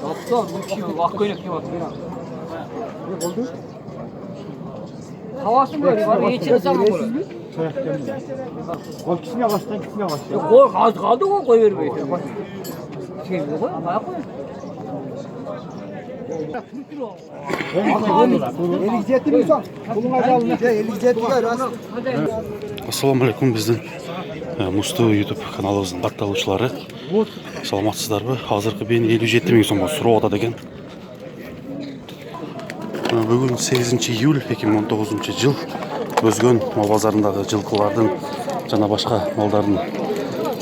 Yaptılar bu kişi vak oynak kim atıyor? Ne oldu? Havası böyle var. İçine sakın bunu. Kol kişine baştan kişine baştan. Koy kaldı o koy vermeyi. Şey koy ama koy. Ассаламу алейкум, біздің Мусты YouTube каналымыздың бақталушылары. Саламатсыздарбы? Азыркы бен 57 миң сомго суроо атат экен. Бүгін 8 июль 2019 жыл. Өзгөн мал базарындагы жылкылардын жана башка малдардын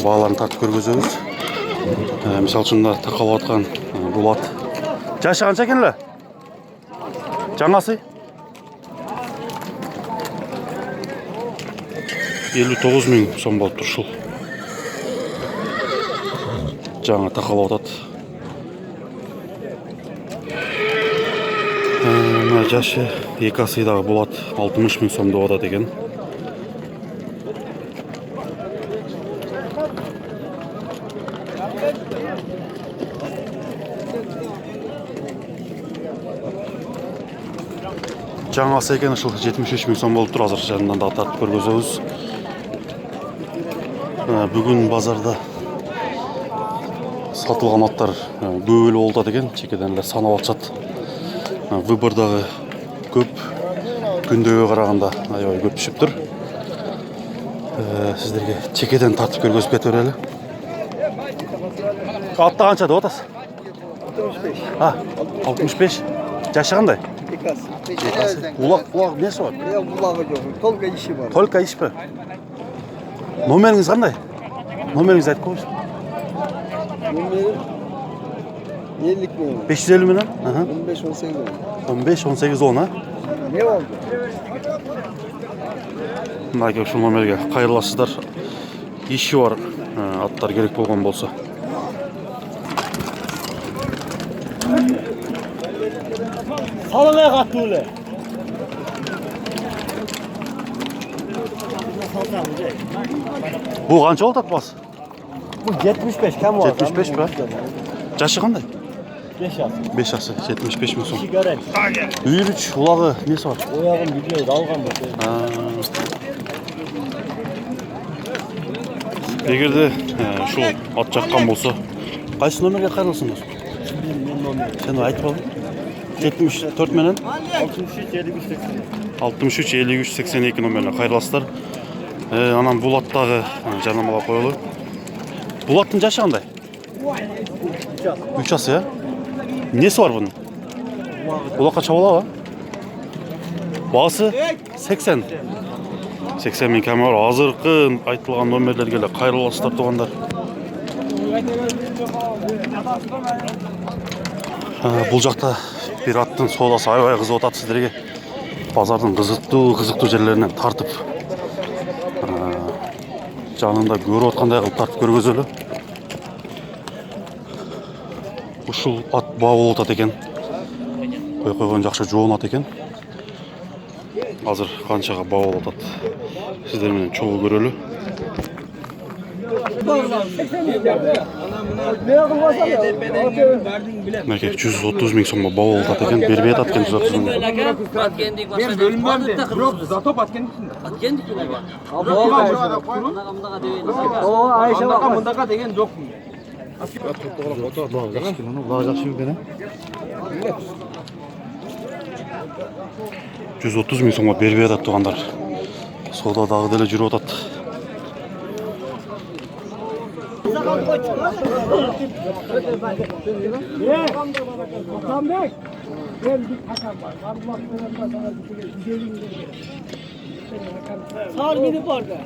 бааларын тартып көргөзөбүз. Мисалы үчүн таркалып аткан булат. Жашы канча экен эле? Жаңасы 59 миң сом болуп тур ушул. Жаңа такалап атат. Жашы эки асыйдагы булат 60 миң сом деп атат экен. Жаңасы екен ушул 73 миң сом болуп тур. Азыр жанынан да тартып көргөзөбүз. Бүгүн базарда сатылган аттар көп эле болуп атат экен. Чекеден эле санап атышат. Выбор дагы көп. Күндөгө караганда аябай көп түшүп тур. Сиздерге чекеден тартып көргөзүп кете берели. Атта канча деп атасыз? 65. 65. Жашы кандай? Улак несі бар? Улағы жоқ, толка иши бар. Толка иш пе? Номеріңіз қандай? Номеріңіз айтып қойыңыз. Номерім 50 миллион. 550 миллион? 15-18 10, а? Не oldu? Мына ушул номерге кайрыласыздар. Иши бар, аттар керек болгон болсо. Salına kattı öyle. Bu kança oldu atmaz? Bu 75 kam var. 75 mi? Jaşı qanday? 5 yaz. 5 yası, 75 ming so'm. Sigaret. Uyruç, ulagı nesi var? Oyağım biliyor, algan bu. Эгерде ушул ат жаккан болсо, кайсы номерге кайрылсын достum? Sen айтып ал. 74 менен 63 53 82 номеріне кайрыласыздар. Анан бул аттагы жарнамалап коелу. Бул аттын жашы кандай? 3 асы, несі бар bunun? Улакка чабалабы? Баасы 80. 80 миң кам бар. Азыркы айтылган номерлерге эле кайрыласыздар туугандар. Бул жакта bir аттын соодасы аябай кызып атат сиздерге. Базардын кызыктуу жерлеринен тартып жанында көрүп аткандай кылып тартып көргөзөлү. Ушул ат баа болуп атат экен. Койгон жакшы жоонат экен. Азыр канчага баа болуп атат. Сиздер менен чогуу көрөлү. Merkez 130 миң сомго баа болуп атат экен. Бербей атат экен 130 миң. Ben bölümlerde zato patkendisin. Patkendik mi var? O Ayşe bak mındaka degen yok mu? Daha жақсы екен. 130 миң сомго бербей атат туугандар. Соода дагы деле жүрүп атат. Sağ gidip orada.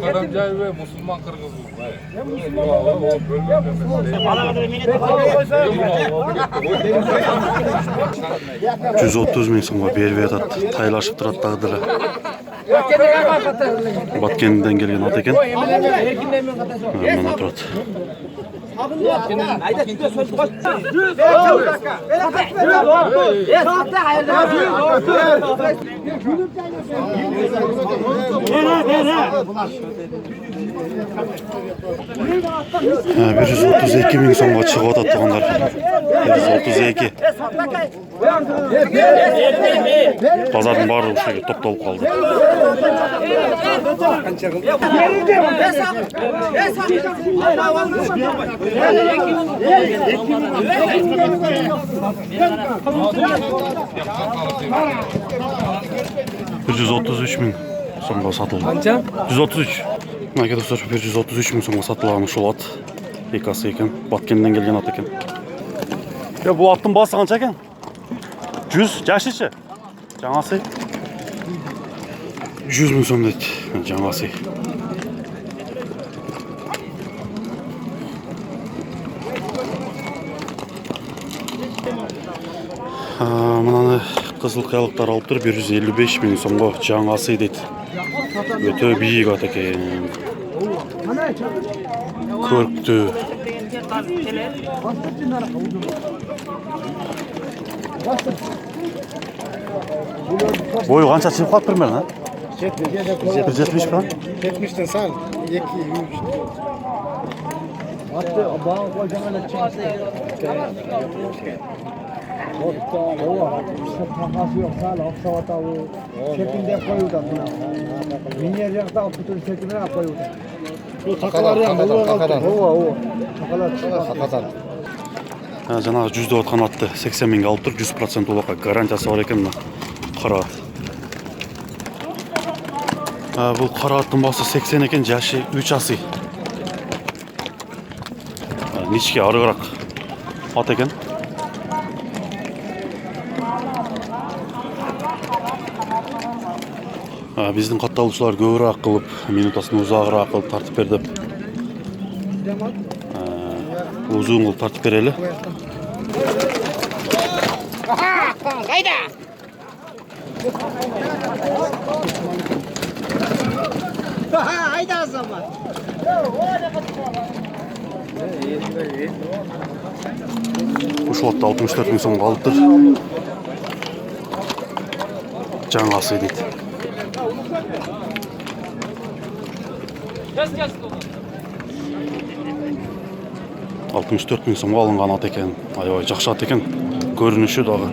Karamcay ve Müslüman Kırgız. 130 ming so'mga berib yotadi. Taylashib turadi taqdiri. Batkendan kelgan ot ekan. Mana turadi. Bir 132 ming so'mga chiqib o'tadi tuğanlar. 132. Pazarın bari o'shaga to'xtalib qoldi. Bir 133 ming so'mga satıldı. Qancha? 133. Manga do'stlar, 133 ming so'mga sotilgan shu ot. Bekasi ekan, Batkendan kelgan ot ekan. Ya bu otning bahosi qancha ekan? 100 jashichi. Jangasi 100 ming so'm dedi. Jangasi. Mana qizil qayoqlar olib turib 155 ming so'mga jangasi dedi. O'ta biyiq ot ekan. Ko'rkdi. Boyu qancha chiqib qolib turman, ha? 70 kan? 70'ten sal. 2 3. Hatta bağ kocaman çıktı. Hatta o işte takası yok hala hafta o şekilde koyuyorlar buna. Minyacakta bütün şekilde koyuyorlar. Bu takalar ya takalar. O. Takalar. Жаңағы 100 деп отқан атты 80 мыңға алып тұр, 100% олаққа гарантиясы бар екен мына қара ат. Бұл қара аттың басы 80 екен, жашы 3 асы. Ничке арығырақ ат екен. Біздің қатталушылар көбірек қылып, минутасын ұзағырақ қылып тартып берді. Uzun qılıb tartib bereli. Qayda? Hayda zaman. Uşu atda 64 ming so'mga olibdir. Jangasi deydi. 64 ming so'mga olingan ot ekan. Ayoy жақсы ат ekan. Ko'rinishi дағы.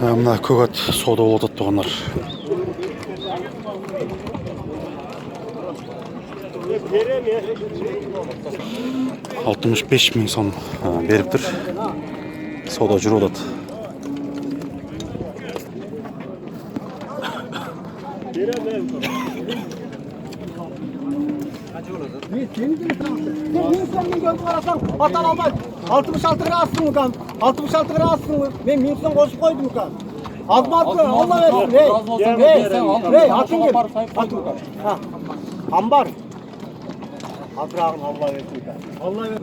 Mına көк ат сода болып отады туғандар. 65 ming so'm beriptir. Soda жүріп отады. Atan alma 66 lira alsın mı kan? 66 lira alsın mı? Ben minson koşup koydum kan. Azmat mı? Allah versin. Hey, atın gel. Atın kan. Ha. Ambar. Atrağın Allah versin kan. Allah versin.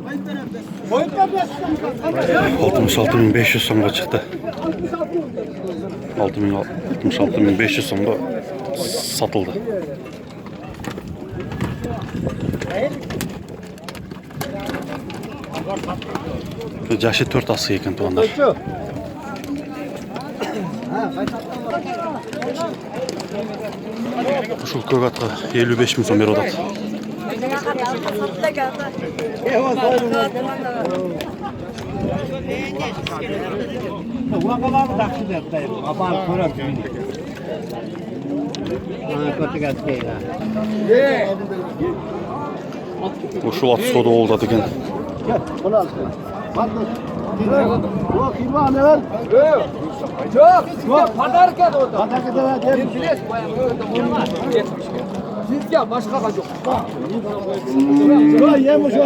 Boyutlar versin kan. 66.500 so'mga chiqdi. 66.500 so'mga satıldı. Jashi 4 ası ekan tuğanlar. Şu көк atqa 55 ming so'm berib o'tadi. Şu at soda oldu ekan. Sizce başka kaç yok. Şuraya yemiş o.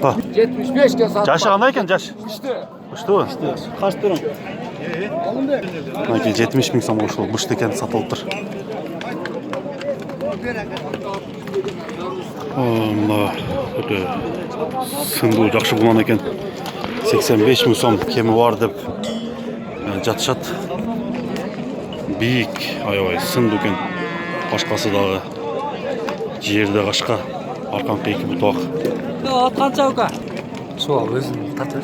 Ha. 75 kez sattım. Caşı qandayken caş? Uçtu mu? Kaç durum? Мінекей 70 мың сом ошол бышты екен сатылыптыр. Мына өтө сындуу жакшы булган экен. 85 мың сом кеми бар деп жатышат. Бийик, аябай сындуу экен. Башкасы дагы жерде кашка, арканкы эки бутак. At qancha uka? Сол өзүң тартып.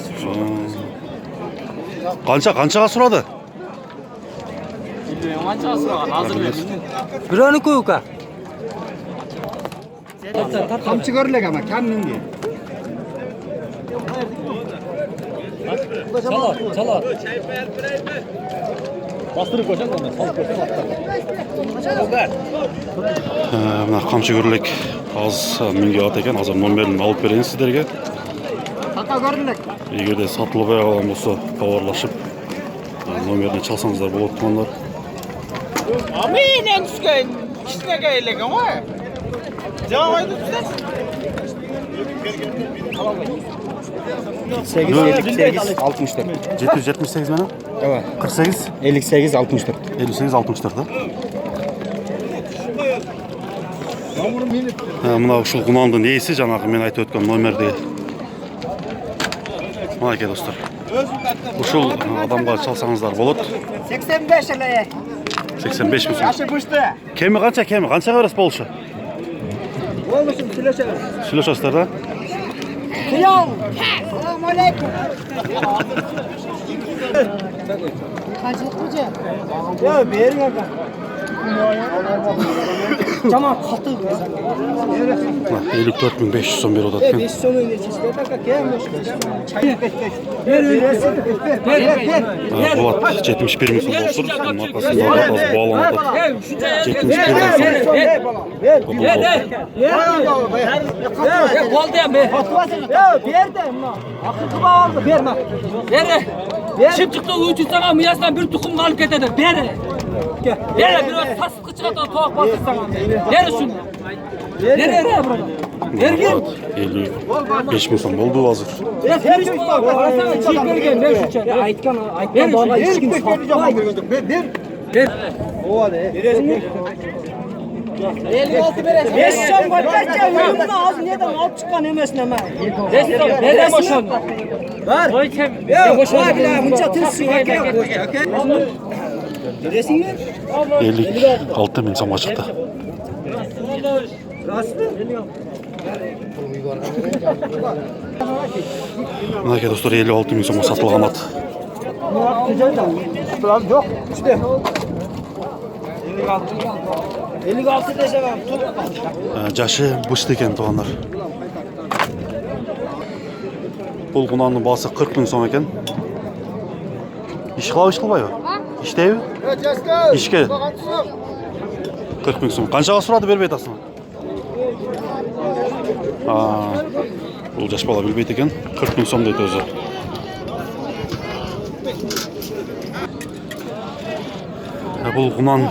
Канчага сурады? Qancha suragan hozir men. Birovniki uka. Kamçı görülek ama kendin diye. Çalat. Bastırıp koyacak onu. Salıp koyacak hatta. Мына камчы көрүлек аз миңге ат экен. Азыр номерин алып берейин сиздерге. Hatta görülek. Эгерде сатылбай калган болсо хабарлашып номерин чалсаңыздар болот тугандар. Amin düşkün. İşine geldik ama. Cevap aydı düştün. 8, 64. 778 менен? Evet. 48 58, 64. 58 64 да. Мына ушул кунандын ээси жанагы мен айтып өткөн номерди. Мынакей достор. Ушул адамга чалсаңыздар болот. 85 ele. 85 миң сом. Yaşı bıştı. Кеми канчага бересиз болушу? Olmuşum sileşe. Сүйлөшөсүздөр да? Kıyam. Selamun aleyküm. Kaçlık hoca? Ya verin aga. Tamam katıl. 54.500 сом берип атат экен. 5 сом önce çizdi. Bak gelmiş. Болот 71 миң сом болсур. Мунун аркасында аз бааланып атат. 71 миң сом. Boldu ya be. Ya verdi ama. Akıllı bağlı verme. Ver. Şimdi çıktı uçu sana miyasdan bir tukum kalıp ketedi. Ver. Ver biraz sasıkı çıkartan toğuk batır sana. Ver şunu. Ver burada. Ver gel. 55 миң сом болду азыр. Ver şu bak. Arasana çiğ vergen. Ver şu çay. Aytkan bağla işkin satma. Ver. O hadi. Veresin. 56 veresin. 5 son koyacak ya. Bunu az neden alıp çıkan emesine mi? Nereden boşaldın? Ver. Ya boşaldı bile. Bunca tırsı. Veresin mi? 56 миң сомго чыкты. Мынакей достор 56 миң сомго сатылган ат. Yok. İşte. 56 desem. Жашы бышты экен туугандар. Бул кунандын баасы 40 миң сом экен. Иш кылабы, иш кылбайбы? Иштейби? Ишке. 40 миң сом. Канчага сурады бербей атасың? Бул жаш бала билбейт экен. 40 миң сом дейт өзү. Бул кунан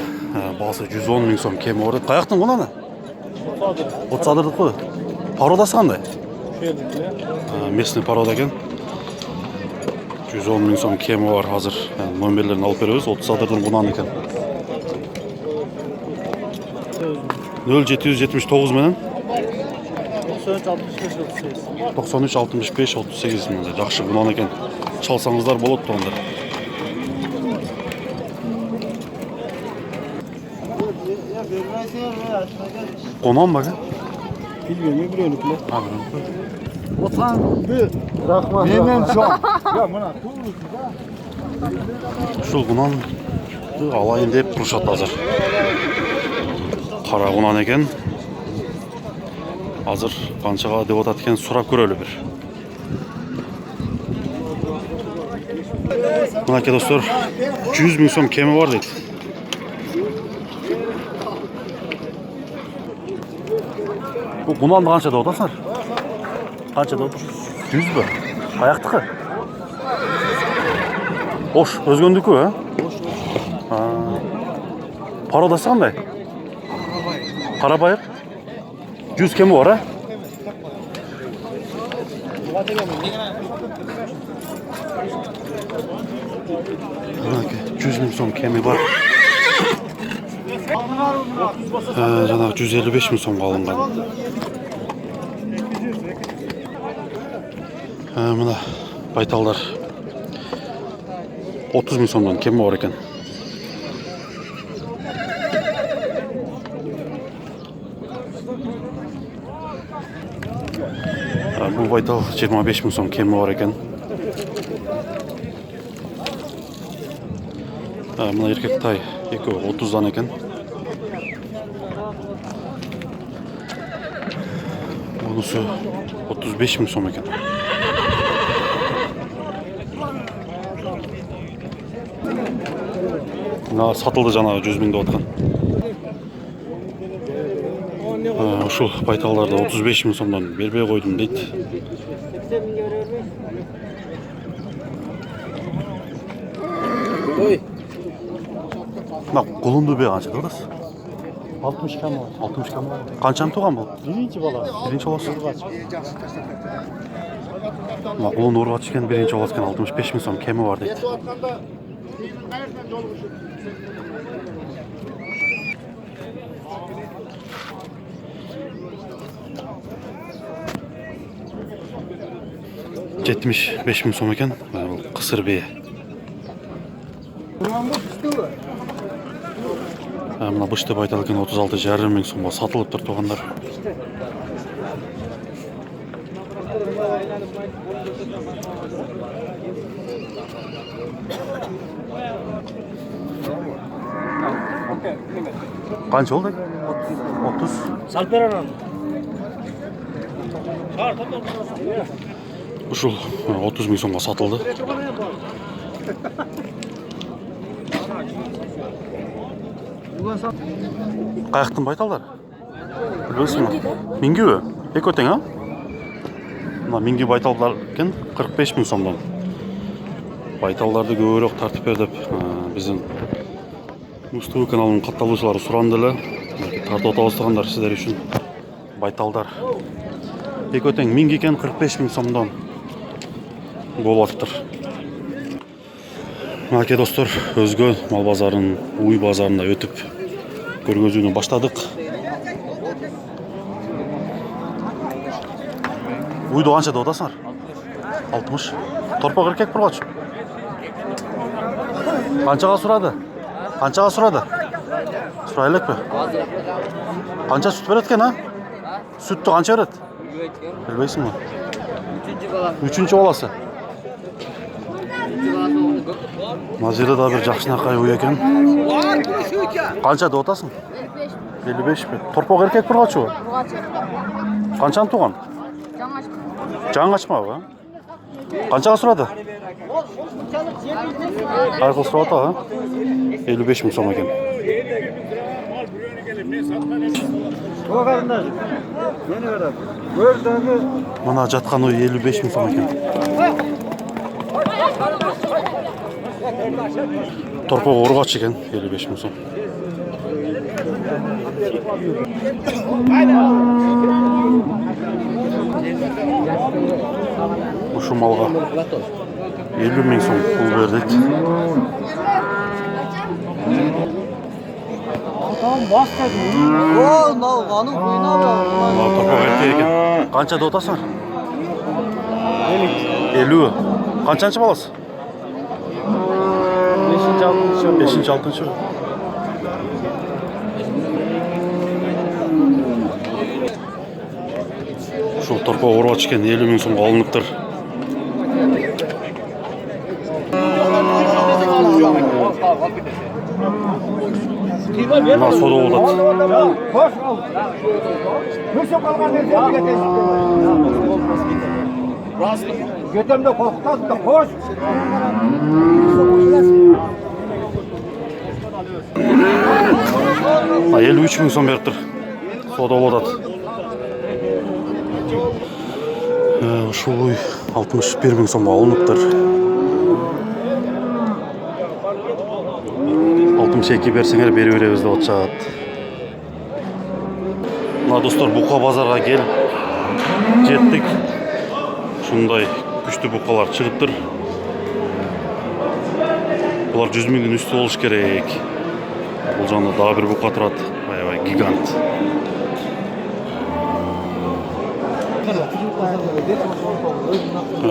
баасы 110 миң сом кеми бар. Каяктын кунаны? Отсадырдыкы. Пародасы кандай? Местный порода экен. 110 миң сом кеми бар азыр. Номерлерин алып беребиз. Отсадырдын кунаны экен. 0779 менен 93 65 38 мындай жакшы кунан экен. Чалсаңыздар болот туугандар. Конон ба? Bilmiyorum öbürünükle. Otan. Rahman. Hemen şu an. Ya buna. Ушул кунан алайын деп турушат азыр. Кара кунан экен. Азыр канчага деп атат экен сурап көрөлү бир. Мынакей достор 100 миң сом кеми бар дейт. Бул кунанды канча деп атасыңар? Канча деп атасың? 100 бö? Каяктыкы? Ош, өзгөндүкү, Boş. Parodası qanday? Qarabayır. 100 kemi var ha? Manaki 100 ming so'm kemi var. Жаңағы 155 миң сомға алынған. Мына байталдар 30 миң сомдан кеми бар екен. Бұл байтал 25 миң сом кеми бар екен. Мына еркек тай екеуі 30-дан екен. Бұнысы 35 миң сом екен. Мына сатылды жаңағы 100 миңде отқан. Ошол байталдарды 35 миң сомдан бербей қойдым дейді. Мына құлынды бе қанша дұрыс? 60 кам var. 60 кам. Қаншаны туған бұл? Birinci bala. Birinci balası. Mına құлын Urgaç eкен, birinci balası eкен 65 миң сом kemi var дейді. $75 миң сом екен, бұл қысыр бие. Мына бышты байтал екен 36,5 миң сомға сатылып тұр туғандар. Қанша oldu? 30. Salperan. Ушул 30 миң сомға сатылды. Қаяқтың байталдар? Білбейсің ба? Минги бе? Екі өтең, а? Мына минги байталдар екен 45 миң сомдан. Байталдарды көбірек тартып бердіп, біздің Мустуу каналының катталуучулары сурандылы. Тартып отабастыгандар сіздер үшін байталдар. Екі өтең минги екен 45 миң сомдан болуп атыптыр. Маке достор, өзгө мал базарын, уй базарында өтүп көргөзүүнү баштадык. Уйду канча деп атасыңар? 60. Торпок эркек бургач. Канчага сурады? Канчага сурады? Сурай элекпи? Канча сүт берет экен, а? Сүттү канча берет? Билбейсиңби? 3-чү баласы. Мына жерде да бир жакшынакай уй экен. Канча деп атасың? 55 пе? Торпок эркек бургачыбы? Канчаны туган? Жаңы ачмабы? Канчага сурады? Кайгыл сурап ата, 55 миң сом экен. Мына жаткан уй 55 миң сом экен. Торпок Urgaç eкен 55 миң сом. Ушу малга 50 миң сом пул бердик. Торпок эркек экен. Канча деп атасыңар? 50. Канчанчы баласы? 5-6. Ушул торпок Urgaç eкен 50 миң сомго алыныптыр. Мына сода болот. Götümde korkutası da koş. Мына 53 миң сом бериптир. Сода болот. Ушул уй 61 миң сомго алыныптыр. чеки берсеңер бере беребиз деп атышат. Мына достор бука базарга келип жеттик. Шундай күчтүү букалар чыгыптыр. Булар 100 миңдин үстү болуш керек. Бул жакта дагы бир бука турат. Аябай гигант.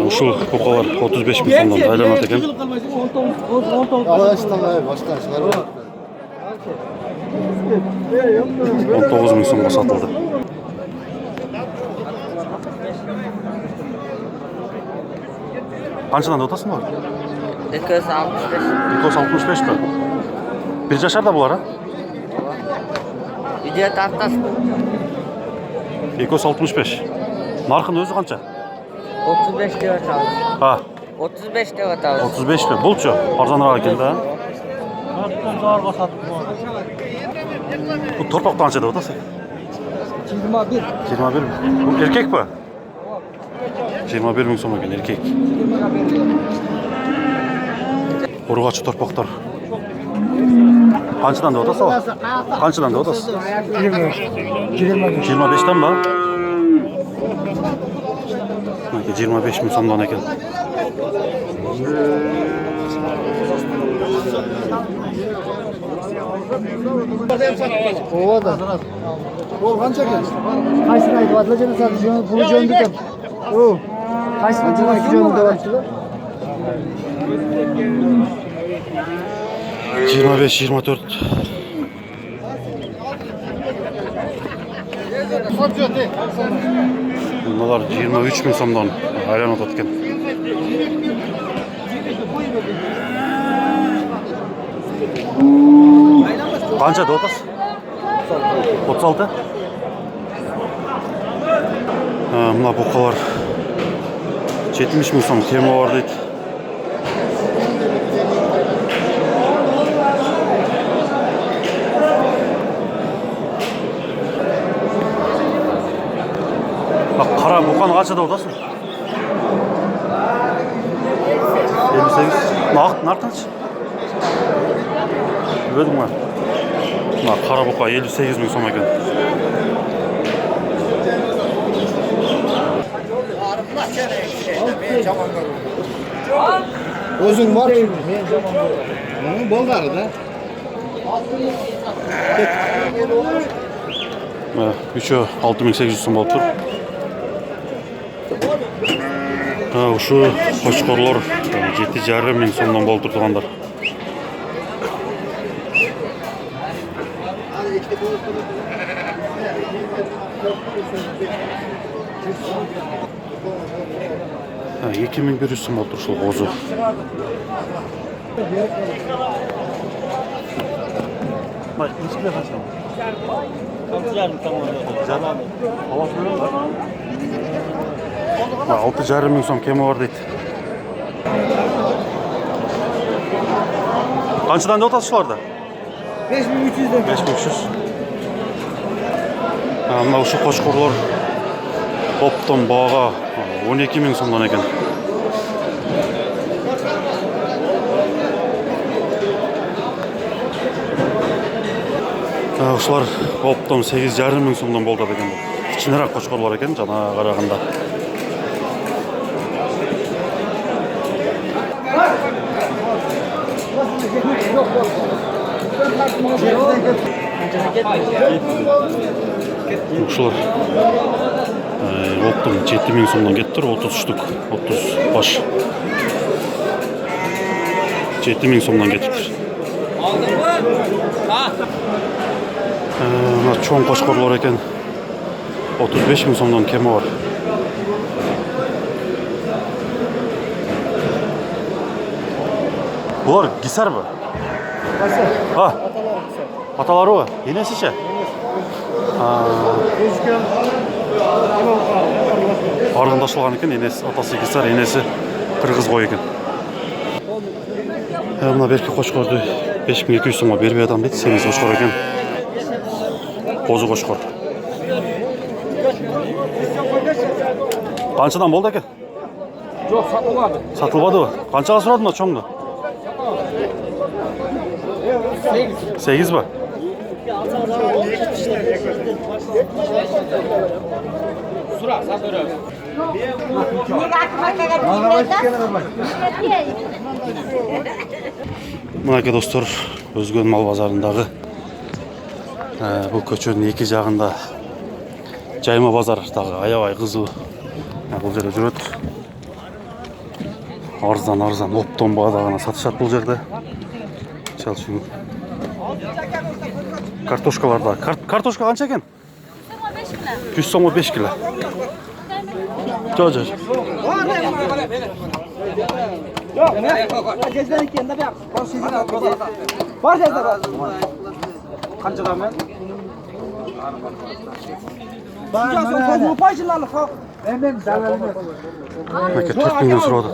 Ушул букалар 35 миң сомдон айланат экен. 19 миң сомго сатылды. Канчадан деп атасың булар? 265. 265 па? Бир жашарда булар, а? Үйде тартасың. 265. Наркын өзү канча? 35 деп атабыз. Ha, 35 деп атабыз. 35 пе? Булчу арзаныраак экен да. Бул торпак канча деп атасың? 21. 21 mi? Bu erkek mi? 21 ming so'm ekan erkek. Urg'ochi torpaqlar. Qanchadan deb otasiz? Qanchadan deb otasiz? 25 dan mı? 25 ming so'mdan ekan. Ол қанша екен? Қайсыны айтып атла және сатып жөнді, бұл жөнді екен. Қайсыны жөнді деп атшылы? 25-24. Bunlar 23 ming so'mdan aylanib o'tgan. Qancha deb otasiz? 36. Mına buqalar 70 ming so'm kema bor deydi. Bak qara buqani qancha deb otasiz? 58. Narxınchi? Bildim ben. Qara buqa 58 ming so'm ekan. O'zing bor, men jamoa. Bo'lg'ari da. Üçü 6800 so'm bo'lib tur. Şu qo'chqorlar 7,5 ming so'mdan bo'lib turganlar. Ha, 2100 so'm bo'lib turishli qo'zi. Bak, içkiler kaçtı. Ha, 6,5 ming so'm kema bor deydi. Qanchadan deb otasiz shularda? 5300 dan. 5300. Mana shu qo'chqorlar topdan bağa 12 ming so'mdan ekan. Uşlar topdan 8,5 ming so'mdan bo'ldi ekan. Kichikroq qo'chqorlar ekan, jana qaraganda. Uşlar topdan 7 ming so'mdan ketdi, 30 штук, 30 baş. 7 ming so'mdan ketdi. Çoğun qo'chqorlar ekan. 35 ming so'mdan kema bor. Bular gisar mı? Ha. Ataları mı? Yenesi Argındaşılgan ekan, enesi atası gisar, enesi Qırgız qo'y ekan. Mına berki qo'chqordu 5200 so'mga berib adam deydi, semiz qo'chqor ekan. Qo'zi qo'chqor. Qanchadan bo'ldi aka? Yo'q, sotulmadi. Satılmadı mı? Qanchaga so'rading cho'ngni? 8 ba? Мынакей достор, Өзгөн мал базарындағы бұл көчөнүн екі жағында жайма базардағы аябай қызу бұл жерде жүрөт. Арзан оптон бағдағына сатышат бұл жерде. Мисалы үшін картошкаларда. Картошка қанша екен? 100 сомға 5 кило. Жо. Мынакей 4 миллион сұрады.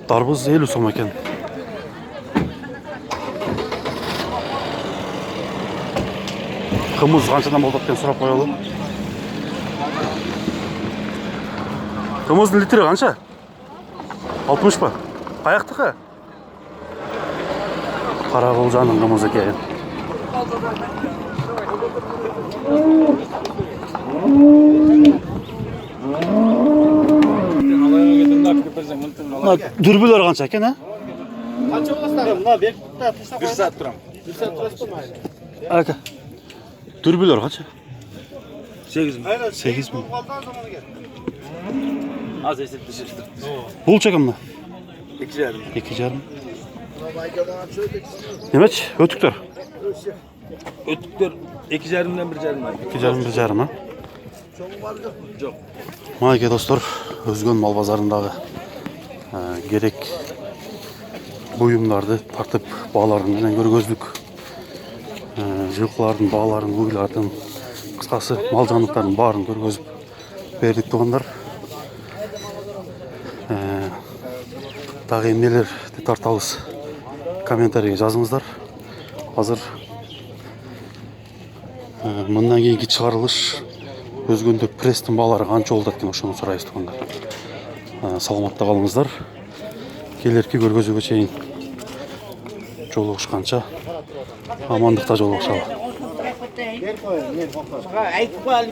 Дарбыз 50 сом екен. Қымыз қаншадан болды екен сұрап қоялы. Қымыздың литрі қанша? 60 па? Қаяқтықы? Қарақұлжаның қымызы екен. Дүрбілер қанша екен, Қанша боласыздар? Мына бекітті тастап. 1 саат тұрам. 1 саат тұрасыз ба? Әке. Дүрбілер қанша? 8 мың. 8 мың. Аз есепті шештір. Бұл чекен мұна? 2,5. 2,5. Немеч, өтіктер? Өттіктер 2,5-ден 1,5. 2,5 ма? Жоқ. Мынакей достор, Өзгөн мал базарындағы керек бұйымдарды тартып бағаларынан көргөздік. Жылқылардың, бағаларын, ұйлардың, қысқасы мал жанлықтардың барын көргөзіп бердік туғандар. Тағы емнелерді тарталыз комментарийге жазыңыздар. Қазір мындан кейінгі шығарылыш Өзгөндө пресстің бағалары қанша болды екен, ошоны сұрайсыз туғандар. Саламатта қалыңыздар. Келерки көргөзүүгө чейин жолугушканча амандыкта жолугушалы. Айтып қой,